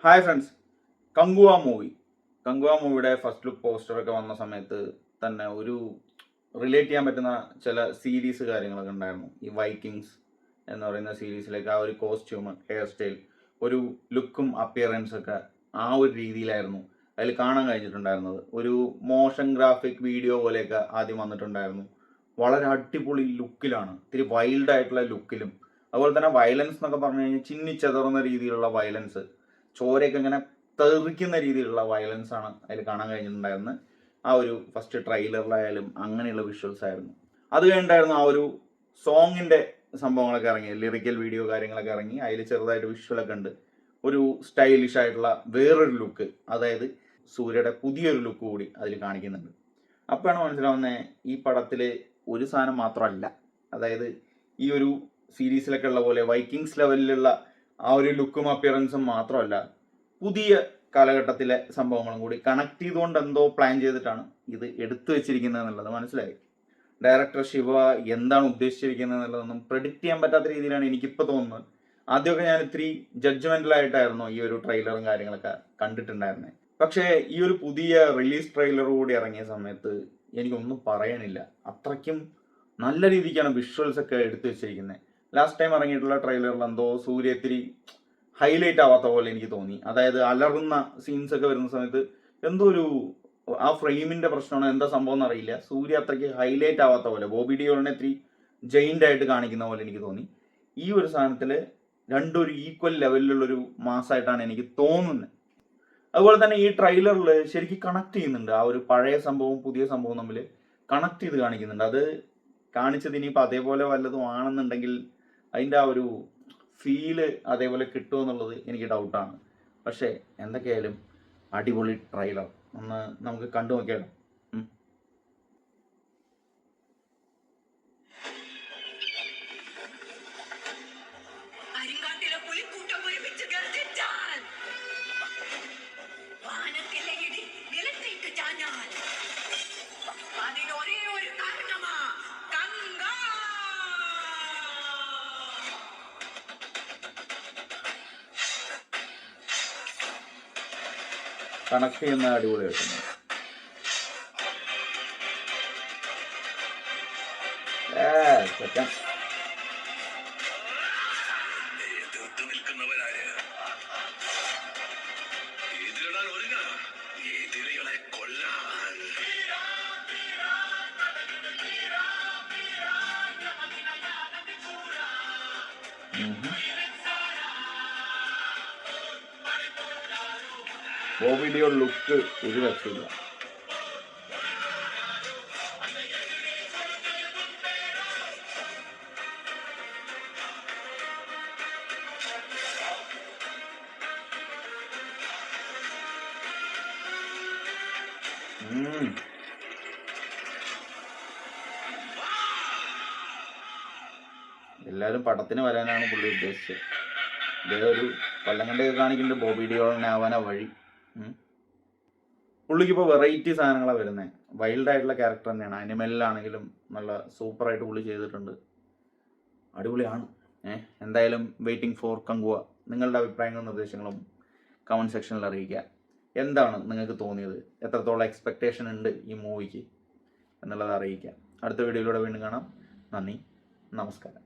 Hi friends, Kanguva മൂവിയുടെ first look പോസ്റ്ററൊക്കെ വന്ന സമയത്ത് തന്നെ ഒരു റിലേറ്റ് ചെയ്യാൻ പറ്റുന്ന ചില സീരീസ് കാര്യങ്ങളൊക്കെ ഉണ്ടായിരുന്നു. ഈ വൈക്കിങ്സ് എന്ന് പറയുന്ന സീരീസിലേക്ക് ആ ഒരു കോസ്റ്റ്യൂം, ഹെയർ സ്റ്റൈൽ, ഒരു ലുക്കും അപ്പിയറൻസ് ഒക്കെ ആ ഒരു രീതിയിലായിരുന്നു അതിൽ കാണാൻ കഴിഞ്ഞിട്ടുണ്ടായിരുന്നത്. ഒരു മോഷൻ ഗ്രാഫിക് വീഡിയോ പോലെയൊക്കെ ആദ്യം വന്നിട്ടുണ്ടായിരുന്നു. വളരെ അടിപൊളി ലുക്കിലാണ്, ഇത്തിരി വൈൽഡ് ആയിട്ടുള്ള ലുക്കിലും, അതുപോലെ തന്നെ വയലൻസ് എന്നൊക്കെ പറഞ്ഞു കഴിഞ്ഞാൽ ചിന്നിച്ചെതറുന്ന രീതിയിലുള്ള വയലൻസ്, ചോരയൊക്കെ ഇങ്ങനെ തെറിക്കുന്ന രീതിയിലുള്ള വയലൻസ് ആണ് അതിൽ കാണാൻ കഴിഞ്ഞിട്ടുണ്ടായിരുന്നത്. ആ ഒരു ഫസ്റ്റ് ട്രെയിലറിലായാലും അങ്ങനെയുള്ള വിഷ്വൽസ് ആയിരുന്നു. അത് കഴിഞ്ഞിട്ടായിരുന്നു ആ ഒരു സോങ്ങിന്റെ സംഭവങ്ങളൊക്കെ ഇറങ്ങി, ലിറിക്കൽ വീഡിയോ കാര്യങ്ങളൊക്കെ ഇറങ്ങി. അതിൽ ചെറുതായിട്ട് വിഷ്വലൊക്കെ ഉണ്ട്, ഒരു സ്റ്റൈലിഷ് ആയിട്ടുള്ള വേറൊരു ലുക്ക്, അതായത് സൂര്യയുടെ പുതിയൊരു ലുക്ക് കൂടി അതിൽ കാണിക്കുന്നുണ്ട്. അപ്പോഴാണ് മനസ്സിലാവുന്നത് ഈ പടത്തിൽ ഒരു സാധനം മാത്രമല്ല, അതായത് ഈ ഒരു സീരീസിലൊക്കെ ഉള്ള പോലെ വൈക്കിങ്സ് ലെവലിലുള്ള ആ ഒരു ലുക്കും അപ്പിയറൻസും മാത്രമല്ല, പുതിയ കാലഘട്ടത്തിലെ സംഭവങ്ങളും കൂടി കണക്ട് ചെയ്തുകൊണ്ട് എന്തോ പ്ലാൻ ചെയ്തിട്ടാണ് ഇത് എടുത്തു വെച്ചിരിക്കുന്നത് എന്നുള്ളത് മനസ്സിലായി. ഡയറക്ടർ ശിവ എന്താണ് ഉദ്ദേശിച്ചിരിക്കുന്നത് എന്നുള്ളതൊന്നും പ്രെഡിക്റ്റ് ചെയ്യാൻ പറ്റാത്ത രീതിയിലാണ് എനിക്കിപ്പോൾ തോന്നുന്നത്. ആദ്യമൊക്കെ ഞാൻ ഇത്തിരി ജഡ്ജ്മെന്റലായിട്ടായിരുന്നു ഈ ഒരു ട്രെയിലറും കാര്യങ്ങളൊക്കെ കണ്ടിട്ടുണ്ടായിരുന്നത്. പക്ഷേ ഈ ഒരു പുതിയ റിലീസ് ട്രെയിലർ കൂടി ഇറങ്ങിയ സമയത്ത് എനിക്കൊന്നും പറയാനില്ല. അത്രയ്ക്കും നല്ല രീതിക്കാണ് വിഷ്വൽസ് ഒക്കെ എടുത്തു വെച്ചിരിക്കുന്നത്. ലാസ്റ്റ് ടൈം ഇറങ്ങിയിട്ടുള്ള ട്രെയിലറിൽ എന്തോ സൂര്യ ഇത്തിരി ഹൈലൈറ്റ് ആവാത്ത പോലെ എനിക്ക് തോന്നി. അതായത് അലറുന്ന സീൻസ് ഒക്കെ വരുന്ന സമയത്ത് എന്തോ ഒരു ആ ഫ്രെയിമിന്റെ പ്രശ്നമാണോ എന്താ സംഭവം എന്നറിയില്ല, സൂര്യ അത്രയ്ക്ക് ഹൈലൈറ്റ് ആവാത്ത പോലെ, ബോബി ഡിയോളിനെ ഇത്തിരി ജയിൻ്റ് ആയിട്ട് കാണിക്കുന്ന പോലെ എനിക്ക് തോന്നി. ഈ ഒരു സാധനത്തിൽ രണ്ടൊരു ഈക്വൽ ലെവലിലുള്ളൊരു മാസമായിട്ടാണ് എനിക്ക് തോന്നുന്നത്. അതുപോലെ തന്നെ ഈ ട്രെയിലറിൽ ശരിക്കും കണക്ട് ചെയ്യുന്നുണ്ട്, ആ ഒരു പഴയ സംഭവവും പുതിയ സംഭവവും തമ്മിൽ കണക്ട് ചെയ്ത് കാണിക്കുന്നുണ്ട്. അത് കാണിച്ചത് ഇനിയിപ്പോൾ അതേപോലെ വല്ലതും ആണെന്നുണ്ടെങ്കിൽ അതിൻ്റെ ആ ഒരു ഫീല് അതേപോലെ കിട്ടുമെന്നുള്ളത് എനിക്ക് ഡൗട്ടാണ്. പക്ഷേ എന്തൊക്കെയായാലും അടിപൊളി ട്രെയിലർ ഒന്ന് നമുക്ക് കണ്ടു നോക്കിയാലോ. കണക്ട് ചെയ്യുന്ന അടിപൊളിയായിട്ടുണ്ട്. ബോബി ഡിയോൾ ലുക്ക് ഒരു രക്ഷയില്ല. എല്ലാവരും പടത്തിന് വരാനാണ് പുള്ളി ഉദ്ദേശിച്ചത്. ഇതേ ഒരു കൊല്ലം കണ്ടൊക്കെ കാണിക്കുന്നുണ്ട് ബോബി ഡിയോളിനെ ആവാനാ വഴി. പുള്ളിക്കിപ്പോൾ വെറൈറ്റി സാധനങ്ങളാണ് വരുന്നത്. വൈൽഡ് ആയിട്ടുള്ള ക്യാരക്ടർ തന്നെയാണ്. അനിമലിലാണെങ്കിലും നല്ല സൂപ്പറായിട്ട് പുള്ളി ചെയ്തിട്ടുണ്ട്, അടിപൊളിയാണ്. എന്തായാലും വെയിറ്റിംഗ് ഫോർ കങ്കുവ. നിങ്ങളുടെ അഭിപ്രായങ്ങളും നിർദ്ദേശങ്ങളും കമൻറ്റ് സെക്ഷനിൽ അറിയിക്കുക. എന്താണ് നിങ്ങൾക്ക് തോന്നിയത്, എത്രത്തോളം എക്സ്പെക്റ്റേഷൻ ഉണ്ട് ഈ മൂവിക്ക് എന്നുള്ളത് അറിയിക്കുക. അടുത്ത വീഡിയോയിലൂടെ വീണ്ടും കാണാം. നന്ദി, നമസ്കാരം.